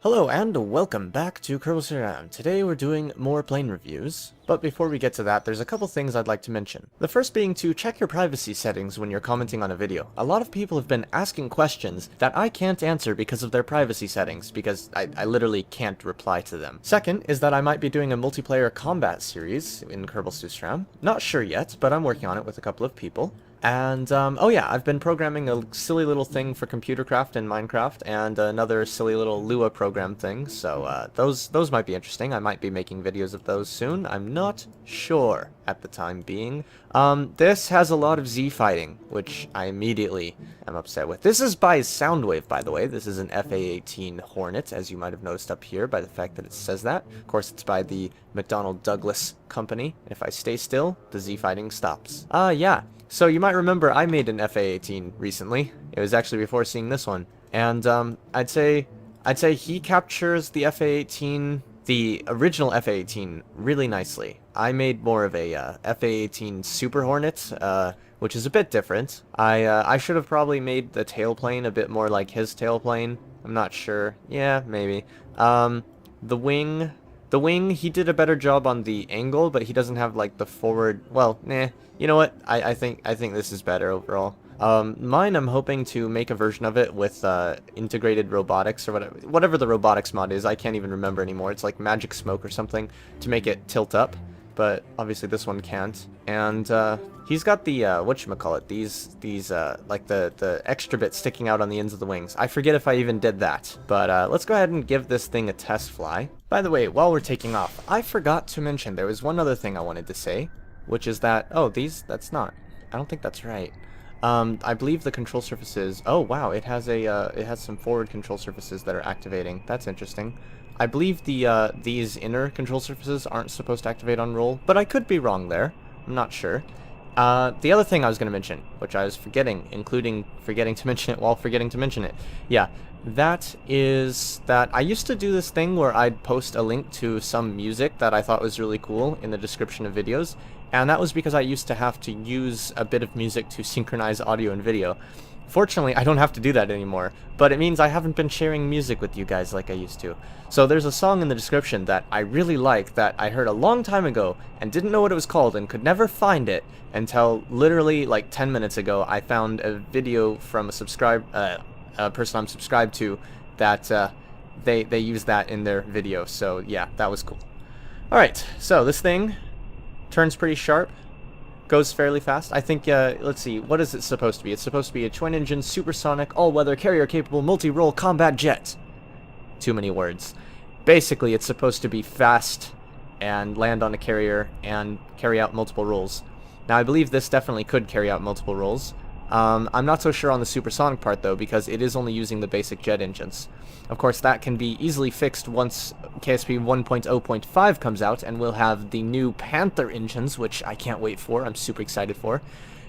Hello and welcome back to Kerbal. Today we're doing more plane reviews, but before we get to that, there's a couple things I'd like to mention. The first being to check your privacy settings when you're commenting on a video. A lot of people have been asking questions that I can't answer because of their privacy settings, because I literally can't reply to them. Second is that I might be doing a multiplayer combat series in Kerbal. Not sure yet, but I'm working on it with a couple of people. And, oh yeah, I've been programming a silly little thing for Computercraft in Minecraft, and another silly little Lua program thing, so, those might be interesting. I might be making videos of those soon. I'm not sure at the time being. This has a lot of Z fighting, which I immediately am upset with. This is by Soundwave, by the way. This is an A-18 Hornet, as you might have noticed up here by the fact that it says that. Of course, it's by the McDonnell Douglas company. If I stay still, the Z fighting stops. Yeah. So you might remember I made an FA-18 recently. It was actually before seeing this one. And I'd say he captures the FA-18, the original FA-18, really nicely. I made more of a FA-18 Super Hornet, which is a bit different. I should have probably made the tailplane a bit more like his tailplane. I'm not sure. Yeah, maybe. The wing, he did a better job on the angle, but he doesn't have like the forward. Well, nah. You know what? I think this is better overall. Mine, I'm hoping to make a version of it with integrated robotics or whatever the robotics mod is. I can't even remember anymore. It's like Magic Smoke or something to make it tilt up, but obviously this one can't. And he's got the whatchamacallit, these like the extra bit sticking out on the ends of the wings. I forget if I even did that, but let's go ahead and give this thing a test fly. By the way, while we're taking off, I forgot to mention there was one other thing I wanted to say, which is that, oh, that's not, I don't think that's right. I believe the control surfaces, oh wow, it has some forward control surfaces that are activating. That's interesting. I believe these inner control surfaces aren't supposed to activate on roll, but I could be wrong there. I'm not sure. The other thing I was going to mention, which I was forgetting, including forgetting to mention it while forgetting to mention it. Yeah, that is that I used to do this thing where I'd post a link to some music that I thought was really cool in the description of videos, and that was because I used to have to use a bit of music to synchronize audio and video. Fortunately, I don't have to do that anymore, but it means I haven't been sharing music with you guys like I used to. So there's a song in the description that I really like that I heard a long time ago and didn't know what it was called and could never find it until literally like 10 minutes ago. I found a video from a person I'm subscribed to that they use that in their video. So yeah, that was cool. Alright, so this thing turns pretty sharp. Goes fairly fast. I think, let's see, what is it supposed to be? It's supposed to be a twin-engine, supersonic, all-weather, carrier-capable, multi-role combat jet. Too many words. Basically, it's supposed to be fast and land on a carrier and carry out multiple roles. Now, I believe this definitely could carry out multiple roles. I'm not so sure on the supersonic part, though, because it is only using the basic jet engines. Of course, that can be easily fixed once KSP 1.0.5 comes out, and we'll have the new Panther engines, which I can't wait for. I'm super excited for.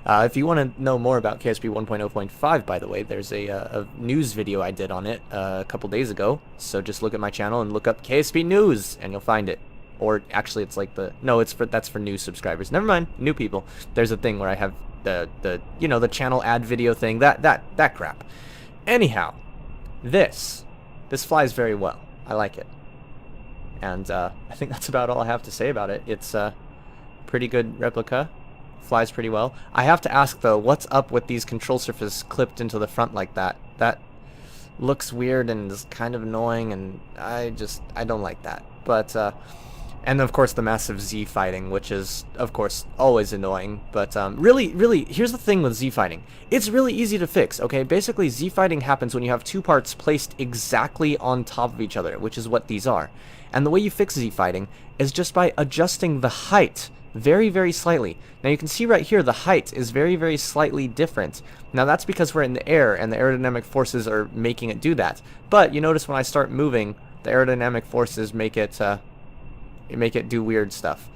If you want to know more about KSP 1.0.5, by the way, there's a news video I did on it a couple days ago. So just look at my channel and look up KSP News, and you'll find it. Or actually, it's like that's for new subscribers. Never mind, new people. There's a thing where I have the channel ad video thing, that crap. Anyhow, this flies very well. I like it. And I think that's about all I have to say about it. It's a pretty good replica. Flies pretty well. I have to ask though, what's up with these control surfaces clipped into the front like that? That looks weird and is kind of annoying, and I don't like that. But and of course the massive Z fighting, which is of course always annoying, but really, here's the thing with Z fighting. It's really easy to fix, okay? Basically, Z fighting happens when you have two parts placed exactly on top of each other, which is what these are. And the way you fix Z fighting is just by adjusting the height very, very slightly. Now you can see right here the height is very, very slightly different. Now that's because we're in the air and the aerodynamic forces are making it do that. But you notice when I start moving, the aerodynamic forces make it do weird stuff.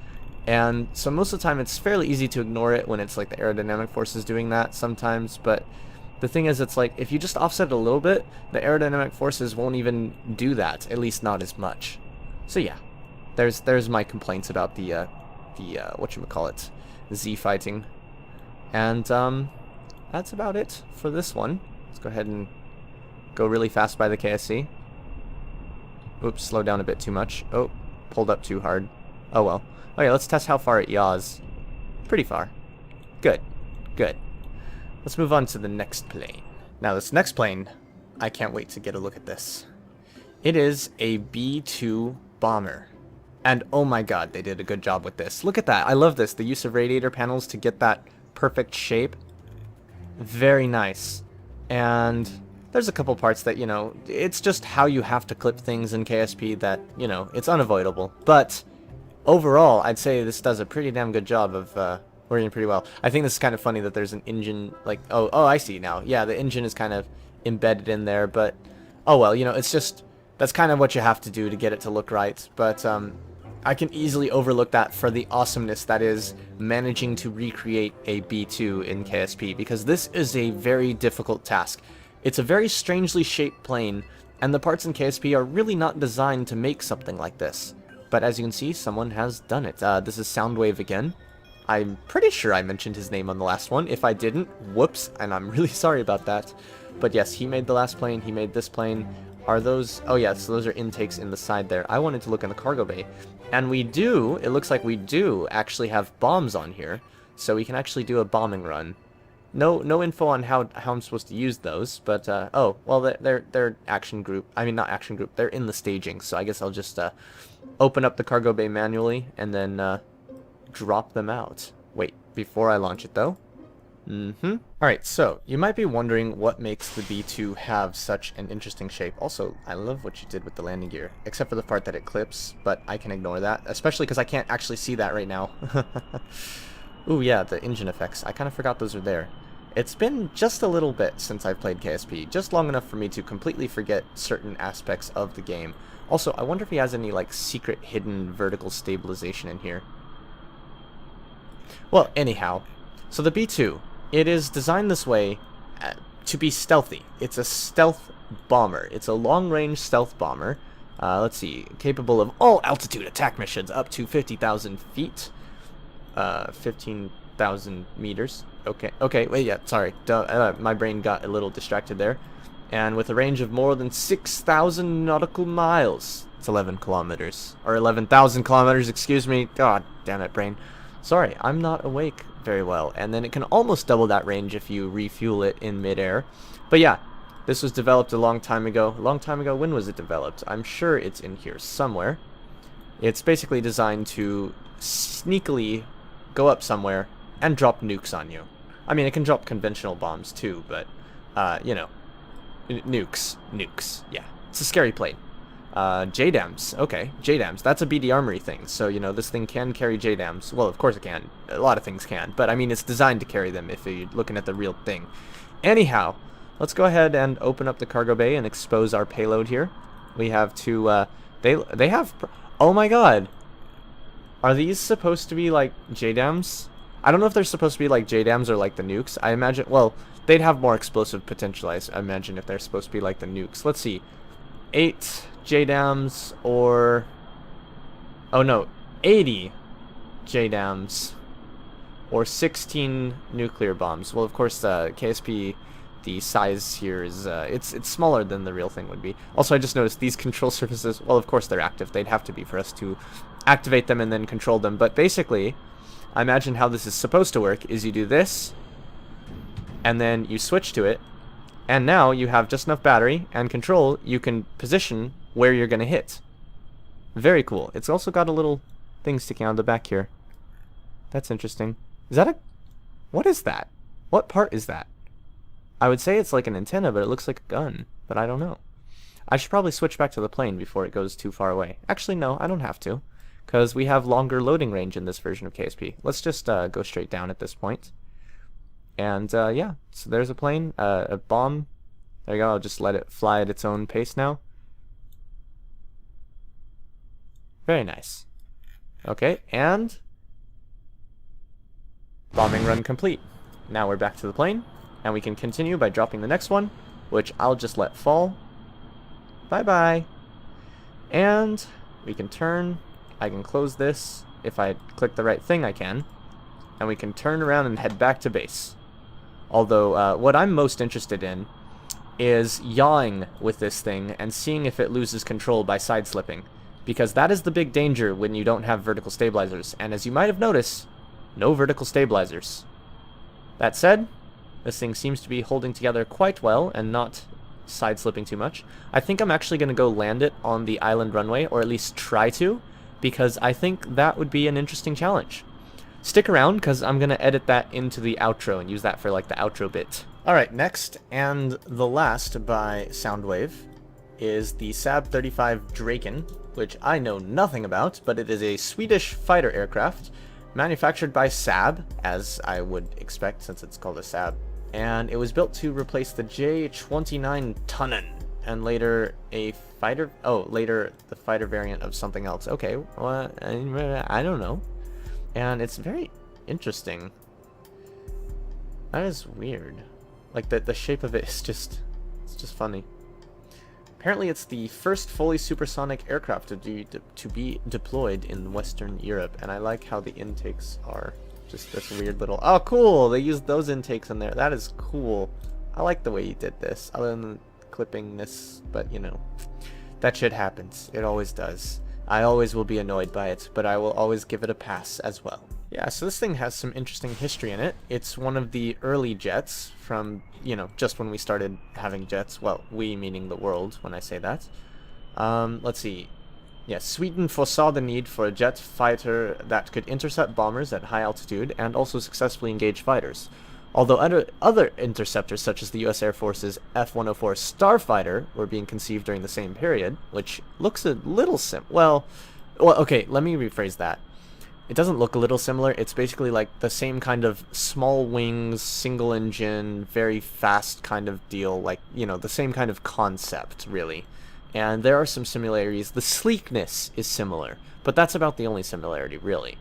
And so most of the time it's fairly easy to ignore it when it's like the aerodynamic forces doing that sometimes, but the thing is, it's like if you just offset it a little bit, the aerodynamic forces won't even do that, at least not as much. So yeah, there's my complaints about the whatchamacallit, Z fighting. And that's about it for this one. Let's go ahead and go really fast by the KSC. Oops, slowed down a bit too much. Oh, pulled up too hard. Oh well. Okay, let's test how far it yaws. Pretty far. Good. Good. Let's move on to the next plane. Now this next plane, I can't wait to get a look at this. It is a B-2 bomber. And oh my god, they did a good job with this. Look at that. I love this. The use of radiator panels to get that perfect shape. Very nice. And there's a couple parts that, you know, it's just how you have to clip things in KSP that, you know, it's unavoidable. But overall, I'd say this does a pretty damn good job of working pretty well. I think this is kind of funny that there's an engine, like, oh, I see now. Yeah, the engine is kind of embedded in there, but, oh well, you know, it's just, that's kind of what you have to do to get it to look right. But, I can easily overlook that for the awesomeness that is managing to recreate a B-2 in KSP, because this is a very difficult task. It's a very strangely shaped plane, and the parts in KSP are really not designed to make something like this. But as you can see, someone has done it. This is Soundwave again. I'm pretty sure I mentioned his name on the last one. If I didn't, whoops, and I'm really sorry about that. But yes, he made the last plane, he made this plane. Are those... oh yeah, so those are intakes in the side there. I wanted to look in the cargo bay. And we do, it looks like we do actually have bombs on here. So we can actually do a bombing run. No info on how I'm supposed to use those, but, oh, well, they're action group. I mean, not action group, they're in the staging. So I guess I'll just, open up the cargo bay manually and then, drop them out. Wait, before I launch it, though. Alright, so, you might be wondering what makes the B-2 have such an interesting shape. Also, I love what you did with the landing gear, except for the part that it clips, but I can ignore that, especially because I can't actually see that right now. Ooh, yeah, the engine effects. I kind of forgot those are there. It's been just a little bit since I've played KSP, just long enough for me to completely forget certain aspects of the game. Also, I wonder if he has any, like, secret hidden vertical stabilization in here. Well, anyhow, so the B-2, it is designed this way to be stealthy. It's a stealth bomber. It's a long-range stealth bomber. Let's see, capable of all altitude attack missions up to 50,000 feet. 15,000 meters. Okay, wait, yeah, sorry. My brain got a little distracted there. And with a range of more than 6,000 nautical miles. It's 11 kilometers. Or 11,000 kilometers, excuse me. God damn it, brain. Sorry, I'm not awake very well. And then it can almost double that range if you refuel it in midair. But yeah, this was developed a long time ago. A long time ago, when was it developed? I'm sure it's in here somewhere. It's basically designed to sneakily go up somewhere and drop nukes on you. I mean, it can drop conventional bombs too, but, you know, nukes, yeah. It's a scary plane. JDAMs, okay, JDAMs, that's a BD Armory thing, so, you know, this thing can carry JDAMs. Well, of course it can. A lot of things can, but, I mean, it's designed to carry them if you're looking at the real thing. Anyhow, let's go ahead and open up the cargo bay and expose our payload here. We have two, they have... oh my god! Are these supposed to be, like, JDAMs? I don't know if they're supposed to be like JDAMs or like the nukes. I imagine, well, they'd have more explosive potential, I imagine, if they're supposed to be like the nukes. Let's see. 8 JDAMs or... oh no, 80 JDAMs or 16 nuclear bombs. Well, of course, KSP, the size here is, it's smaller than the real thing would be. Also, I just noticed these control surfaces, well, of course they're active. They'd have to be for us to activate them and then control them. But basically, I imagine how this is supposed to work is you do this, and then you switch to it, and now you have just enough battery and control, you can position where you're going to hit. Very cool. It's also got a little thing sticking out of the back here. That's interesting. Is that a... what is that? What part is that? I would say it's like an antenna, but it looks like a gun. But I don't know. I should probably switch back to the plane before it goes too far away. Actually, no, I don't have to, because we have longer loading range in this version of KSP. Let's just go straight down at this point. And yeah, so there's a plane, a bomb. There you go, I'll just let it fly at its own pace now. Very nice. Okay, and bombing run complete. Now we're back to the plane, and we can continue by dropping the next one, which I'll just let fall. Bye-bye. And we can turn. I can close this. If I click the right thing, I can. And we can turn around and head back to base. Although, what I'm most interested in is yawing with this thing and seeing if it loses control by side-slipping. Because that is the big danger when you don't have vertical stabilizers. And as you might have noticed, no vertical stabilizers. That said, this thing seems to be holding together quite well and not side-slipping too much. I think I'm actually going to go land it on the island runway, or at least try to, because I think that would be an interesting challenge. Stick around, because I'm going to edit that into the outro and use that for like the outro bit. Alright, next, and the last by Soundwave, is the Saab-35 Draken, which I know nothing about, but it is a Swedish fighter aircraft, manufactured by Saab, as I would expect since it's called a Saab. And it was built to replace the J-29 Tunnen, and later a fighter, later the fighter variant of something else. Okay, well, I don't know. And it's very interesting. That is weird. Like, the shape of it is just, it's just funny. Apparently it's the first fully supersonic aircraft to be deployed in Western Europe, and I like how the intakes are just this weird little... Oh, cool! They used those intakes in there. That is cool. I like the way you did this, other than clipping this, but, you know, that shit happens. It always does. I always will be annoyed by it, but I will always give it a pass as well. Yeah, so this thing has some interesting history in it. It's one of the early jets from, you know, just when we started having jets. Well, we meaning the world when I say that. Let's see. Yeah, Sweden foresaw the need for a jet fighter that could intercept bombers at high altitude and also successfully engage fighters. Although other interceptors such as the US Air Force's F-104 Starfighter were being conceived during the same period, which looks a little well, okay, let me rephrase that. It doesn't look a little similar. It's basically like the same kind of small wings, single engine, very fast kind of deal, like, you know, the same kind of concept, really. And there are some similarities. The sleekness is similar, but that's about the only similarity, really.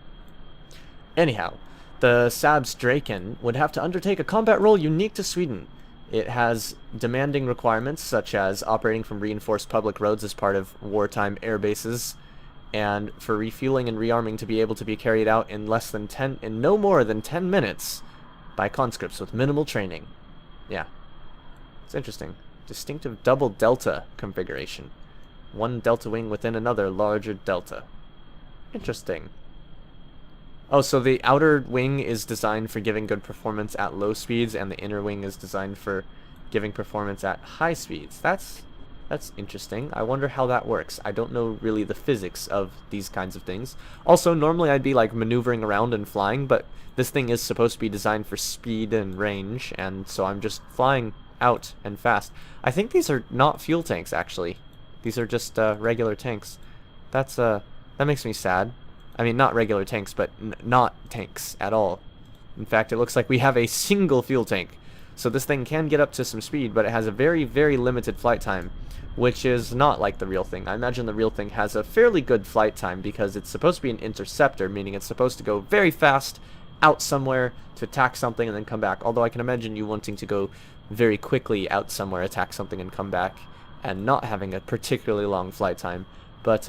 Anyhow, the Saab's Draken would have to undertake a combat role unique to Sweden. It has demanding requirements, such as operating from reinforced public roads as part of wartime air bases, and for refueling and rearming to be able to be carried out in no more than 10 minutes by conscripts with minimal training. Yeah. It's interesting. Distinctive double delta configuration. One delta wing within another larger delta. Interesting. Oh, so the outer wing is designed for giving good performance at low speeds, and the inner wing is designed for giving performance at high speeds. That's interesting. I wonder how that works. I don't know really the physics of these kinds of things. Also, normally I'd be like maneuvering around and flying, but this thing is supposed to be designed for speed and range, and so I'm just flying out and fast. I think these are not fuel tanks, actually. These are just regular tanks. That makes me sad. I mean, not regular tanks, but not tanks at all. In fact, it looks like we have a single fuel tank. So this thing can get up to some speed, but it has a very, very limited flight time, which is not like the real thing. I imagine the real thing has a fairly good flight time because it's supposed to be an interceptor, meaning it's supposed to go very fast out somewhere to attack something and then come back. Although I can imagine you wanting to go very quickly out somewhere, attack something, and come back, and not having a particularly long flight time. But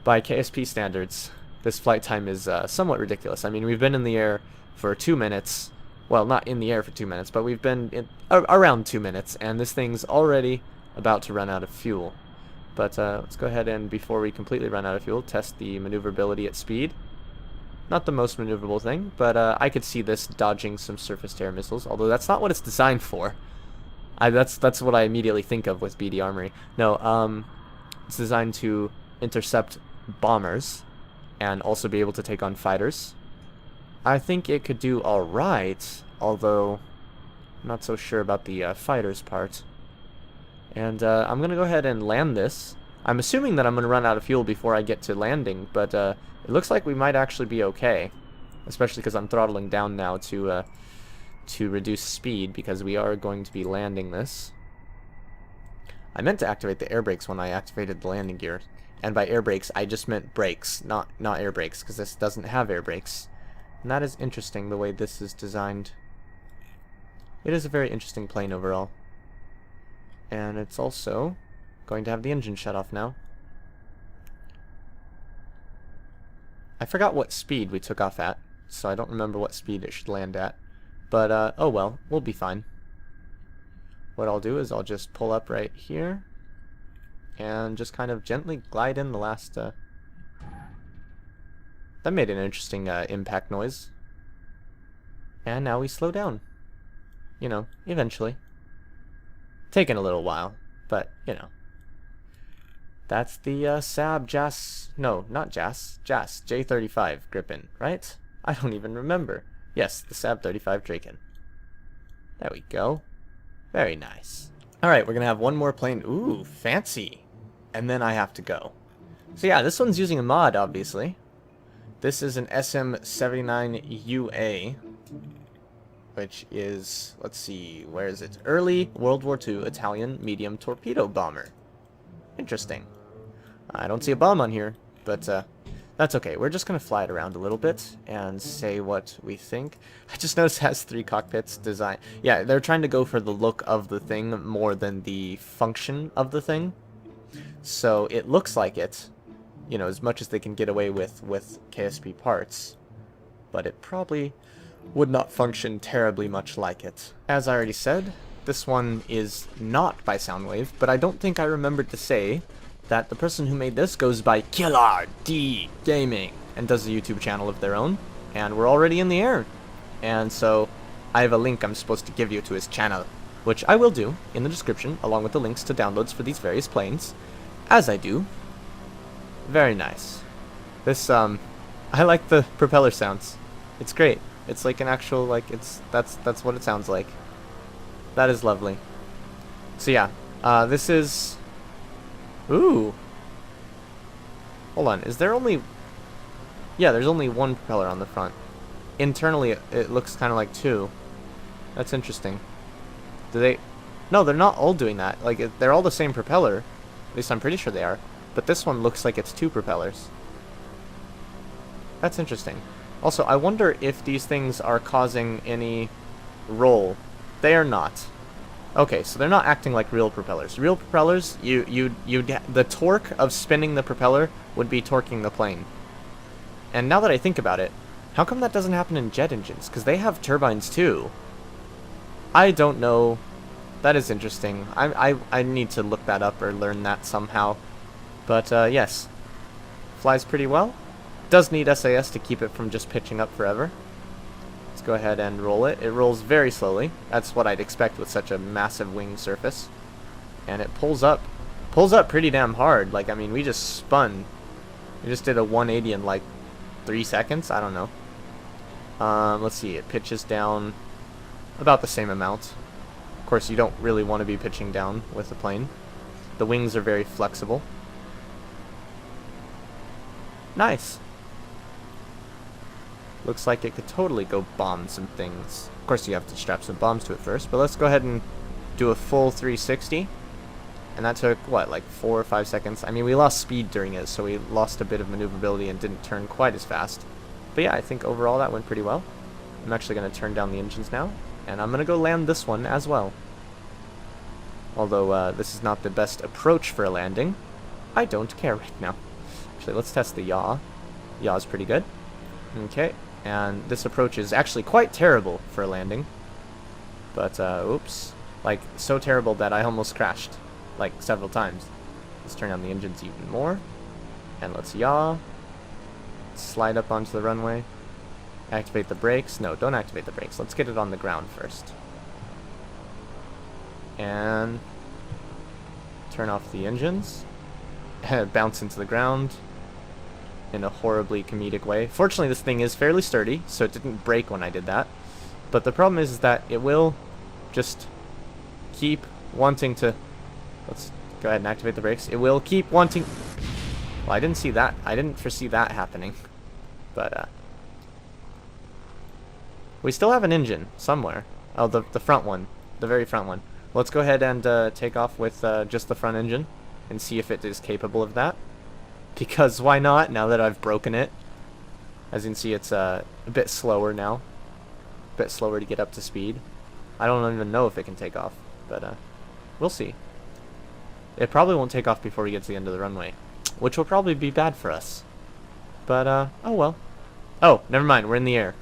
by KSP standards, this flight time is somewhat ridiculous. I mean, we've been in the air for 2 minutes. Well, not in the air for 2 minutes, but we've been in around 2 minutes, and this thing's already about to run out of fuel. But let's go ahead and, before we completely run out of fuel, test the maneuverability at speed. Not the most maneuverable thing, but I could see this dodging some surface-to-air missiles, although that's not what it's designed for. That's what I immediately think of with BD Armory. No, it's designed to intercept bombers and also be able to take on fighters. I think it could do alright, although I'm not so sure about the fighters part. And I'm going to go ahead and land this. I'm assuming that I'm going to run out of fuel before I get to landing, but it looks like we might actually be okay. Especially because I'm throttling down now to reduce speed, because we are going to be landing this. I meant to activate the air brakes when I activated the landing gear. And by air brakes, I just meant brakes, not air brakes, because this doesn't have air brakes. And that is interesting, the way this is designed. It is a very interesting plane overall. And it's also going to have the engine shut off now. I forgot what speed we took off at, so I don't remember what speed it should land at. But, oh well, we'll be fine. what I'll do is I'll just pull up right here and just kind of gently glide in the last... That made an interesting impact noise. And now we slow down. You know, eventually. Taking a little while, but, you know. That's the Saab no, not J-35 Gripen, right? I don't even remember. Yes, the Saab 35 Draken. There we go. Very nice. Alright, we're gonna have one more plane. Ooh, fancy. And then I have to go. So yeah, this one's using a mod, obviously. This is an SM-79 UA, which is, let's see, where is it? Early World War II Italian medium torpedo bomber. Interesting. I don't see a bomb on here, but that's okay. We're just going to fly it around a little bit and say what we think. I just noticed it has 3 cockpits design. Yeah, they're trying to go for the look of the thing more than the function of the thing. So it looks like it, you know, as much as they can get away with KSP parts. But it probably would not function terribly much like it. As I already said, this one is not by Soundwave, but I don't think I remembered to say that the person who made this goes by Killer D Gaming and does a YouTube channel of their own, and we're already in the air. And so I have a link I'm supposed to give you to his channel, which I will do in the description along with the links to downloads for these various planes. As I do. Very nice. This I like the propeller sounds. It's great. It's like an actual, like, that's what it sounds like. That is lovely. So yeah, this is... Ooh. Hold on, is there only... Yeah, there's only one propeller on the front. Internally, it looks kind of like 2. That's interesting. Do they... No, they're not all doing that. Like, they're all the same propeller. At least I'm pretty sure they are. But this one looks like it's 2 propellers. That's interesting. Also, I wonder if these things are causing any roll. They are not. Okay, so they're not acting like real propellers. Real propellers, the torque of spinning the propeller would be torquing the plane. And now that I think about it, how come that doesn't happen in jet engines? Because they have turbines too. I don't know. That is interesting. I need to look that up or learn that somehow. But yes, flies pretty well. Does need SAS to keep it from just pitching up forever. Let's go ahead and roll it. It rolls very slowly. That's what I'd expect with such a massive wing surface. And it pulls up pretty damn hard. Like, I mean, we just spun. We just did a 180 in like 3 seconds. I don't know. Let's see. It pitches down about the same amount. Of course, you don't really want to be pitching down with the plane. The wings are very flexible. Nice. Looks like it could totally go bomb some things. Of course, you have to strap some bombs to it first, but let's go ahead and do a full 360. And that took, what, like 4 or 5 seconds? I mean, we lost speed during it, so we lost a bit of maneuverability and didn't turn quite as fast. But yeah, I think overall that went pretty well. I'm actually going to turn down the engines now, and I'm going to go land this one as well. Although this is not the best approach for a landing, I don't care right now. Actually, let's test the yaw. Yaw is pretty good. Okay. And this approach is actually quite terrible for a landing. But, oops. Like, so terrible that I almost crashed. Like, several times. Let's turn on the engines even more. And let's yaw. Slide up onto the runway. Activate the brakes. No, don't activate the brakes. Let's get it on the ground first. And turn off the engines. Bounce into the ground. In a horribly comedic way. Fortunately, this thing is fairly sturdy, so it didn't break when I did that. But the problem is that it will just keep wanting to... Let's go ahead and activate the brakes. It will keep wanting... Well, I didn't see that. I didn't foresee that happening. But, we still have an engine somewhere. Oh, the front one. The very front one. Let's go ahead and take off with just the front engine and see if it is capable of that. Because why not, now that I've broken it? As you can see, it's a bit slower now. A bit slower to get up to speed. I don't even know if it can take off, but we'll see. It probably won't take off before we get to the end of the runway, which will probably be bad for us. But, oh well. Oh, never mind, we're in the air.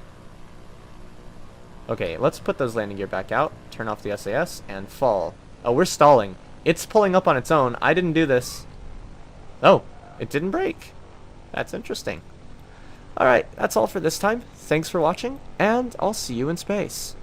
Okay, let's put those landing gear back out, turn off the SAS, and fall. Oh, we're stalling. It's pulling up on its own. I didn't do this. Oh, it didn't break. That's interesting. Alright, that's all for this time. Thanks for watching, and I'll see you in space.